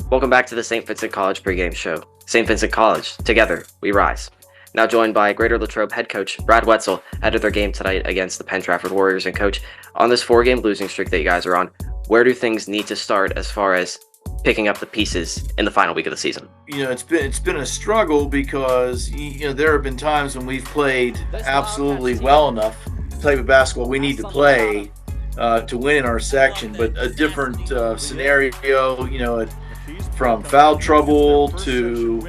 Welcome back to the St. Vincent College pregame show. St. Vincent College, together we rise. Now joined by Greater Latrobe head coach Brad Wetzel ahead of their game tonight against the Penn Trafford Warriors. And coach, on this 4-game losing streak that you guys are on, where do things need to start as far as picking up the pieces in the final week of the season? It's been a struggle because there have been times when we've played absolutely well enough, the type of basketball we need to play to win in our section, but a different scenario, from foul trouble to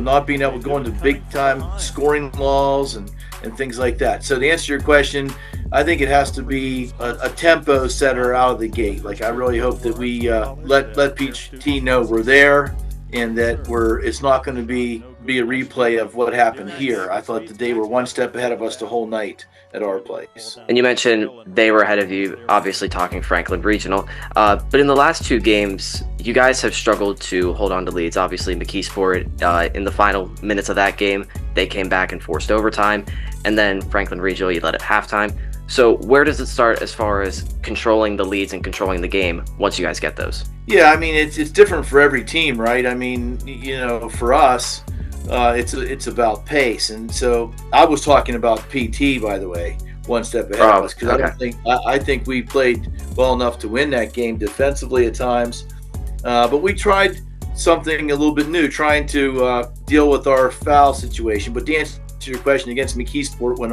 not being able to go into big time scoring laws and things like that. So to answer your question, I think it has to be a tempo setter out of the gate. Like, I really hope that we let PGT know we're there and that it's not going to be a replay of what happened here. I thought that they were one step ahead of us the whole night at our place. And you mentioned they were ahead of you, obviously talking Franklin Regional. But in the last 2 games, you guys have struggled to hold on to leads. Obviously, McKeesport, in the final minutes of that game, they came back and forced overtime. And then Franklin Regional, you led at halftime. So where does it start as far as controlling the leads and controlling the game once you guys get those? Yeah, I mean, it's different for every team, right? I mean, for us, it's about pace. And so I was talking about PT, by the way, one step ahead of us, because okay. I think we played well enough to win that game defensively at times. But we tried something a little bit new, trying to deal with our foul situation. But to answer your question, against McKeesport, when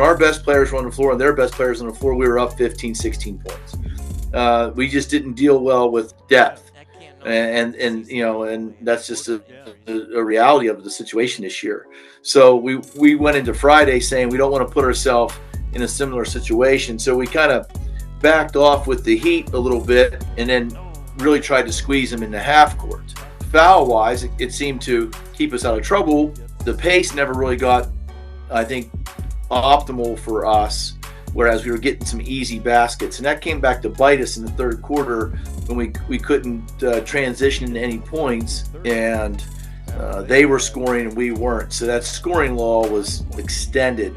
our best players were on the floor and their best players on the floor, we were up 15, 16 points. We just didn't deal well with depth. And that's just a reality of the situation this year. So we went into Friday saying we don't want to put ourselves in a similar situation. So we kind of backed off with the heat a little bit and then really tried to squeeze them in the half court. Foul-wise, it seemed to keep us out of trouble. The pace never really got, I think, optimal for us, whereas we were getting some easy baskets. And that came back to bite us in the third quarter when we couldn't transition into any points, and they were scoring and we weren't. So that scoring law was extended,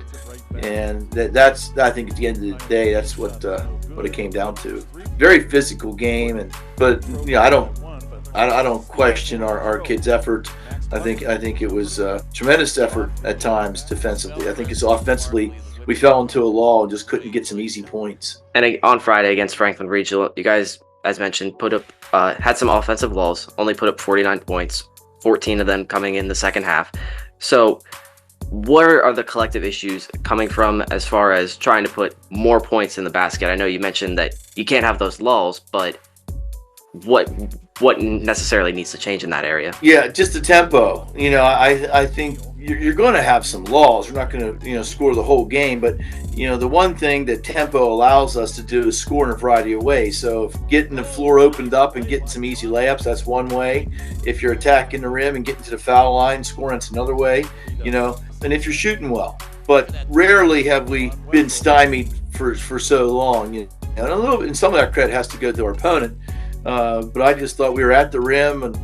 and that's I think at the end of the day, that's what it came down to. Very physical game, but I don't question our kids' effort. I think it was a tremendous effort at times defensively. I think it's offensively we fell into a lull and just couldn't get some easy points. And on Friday against Franklin Regional, you guys, as mentioned, had some offensive lulls, only put up 49 points, 14 of them coming in the second half. So where are the collective issues coming from as far as trying to put more points in the basket? I know you mentioned that you can't have those lulls, but what necessarily needs to change in that area? Yeah, just the tempo. I think you're going to have some lulls. You're not going to score the whole game, but the one thing that tempo allows us to do is score in a variety of ways. So if getting the floor opened up and getting some easy layups, that's one way. If you're attacking the rim and getting to the foul line, scoring, it's another way. And if you're shooting well. But rarely have we been stymied for so long. And some of that credit has to go to our opponent. But I just thought we were at the rim and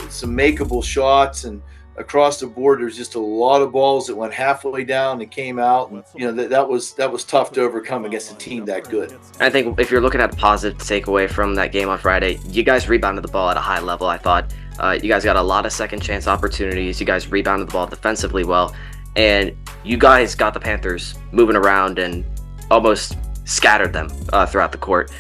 some makeable shots, and across the board there's just a lot of balls that went halfway down and came out, and that was tough to overcome against a team that good. I think if you're looking at a positive takeaway from that game on Friday, you guys rebounded the ball at a high level. I thought you guys got a lot of second chance opportunities. You guys rebounded the ball defensively well, and you guys got the Panthers moving around and almost scattered them throughout the court.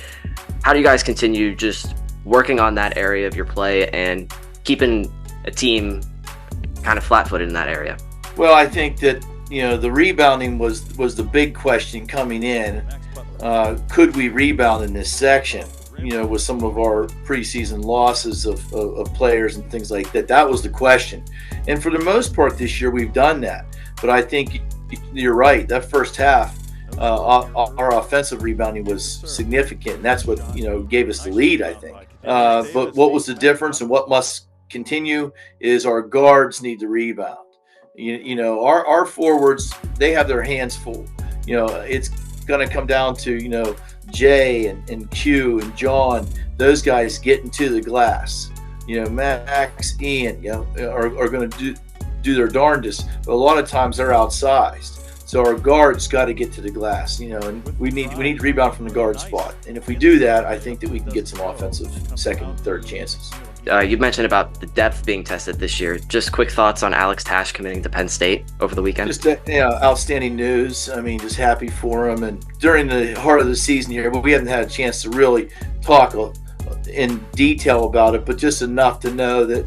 How do you guys continue just working on that area of your play and keeping a team kind of flat-footed in that area? Well, I think that the rebounding was the big question coming in. Could we rebound in this section? With some of our preseason losses of players and things like that. That was the question. And for the most part this year, we've done that. But I think you're right. That first half, our offensive rebounding was significant, and that's what gave us the lead, I think. But what was the difference and what must continue is our guards need to rebound. Our forwards, they have their hands full. It's going to come down to Jay and Q and John, those guys getting to the glass. Max, Ian, are going to do their darndest, but a lot of times they're outsized. So our guards got to get to the glass, and we need to rebound from the guard spot. And if we do that, I think that we can get some offensive second and third chances. You mentioned about the depth being tested this year. Just quick thoughts on Alex Tash committing to Penn State over the weekend. Just outstanding news. I mean, just happy for him. And during the heart of the season here, but we haven't had a chance to really talk in detail about it, but just enough to know that,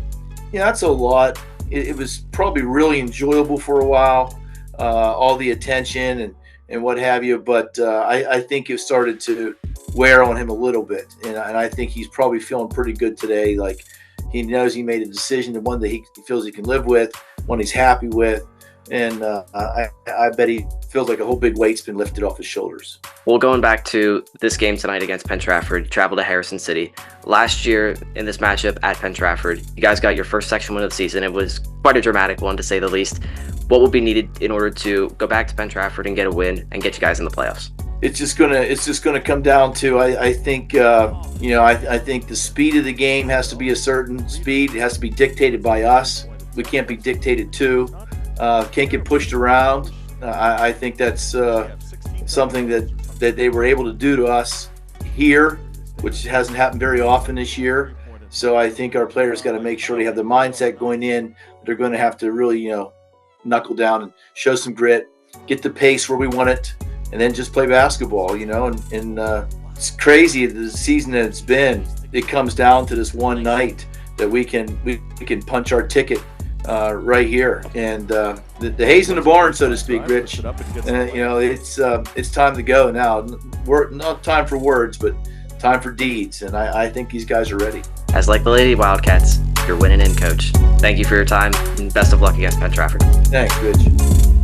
that's a lot. It was probably really enjoyable for a while, all the attention and what have you. But I think it started to wear on him a little bit, and I think he's probably feeling pretty good today. Like, he knows he made a decision, the one that he feels he can live with, one he's happy with, and I bet he feels like a whole big weight's been lifted off his shoulders. Well, going back to this game tonight against Penn Trafford, travel to Harrison City. Last year in this matchup at Penn Trafford, you guys got your first section win of the season. It was quite a dramatic one, to say the least. What will be needed in order to go back to Penn Trafford and get a win and get you guys in the playoffs? It's just gonna come down to, I think I think the speed of the game has to be a certain speed. It has to be dictated by us. We can't be dictated to. Can't get pushed around. I think that's something that they were able to do to us here, which hasn't happened very often this year. So I think our players got to make sure they have the mindset going in. They're going to have to really knuckle down and show some grit, get the pace where we want it, and then just play basketball, and it's crazy the season that it's been. It comes down to this one night that we can punch our ticket right here, and the hay's in the barn, so to speak, Rich. It's time to go now. We're not time for words, but time for deeds, and I think these guys are ready. As like the Lady Wildcats, you're winning in, Coach. Thank you for your time, and best of luck against Penn Trafford. Thanks, Rich.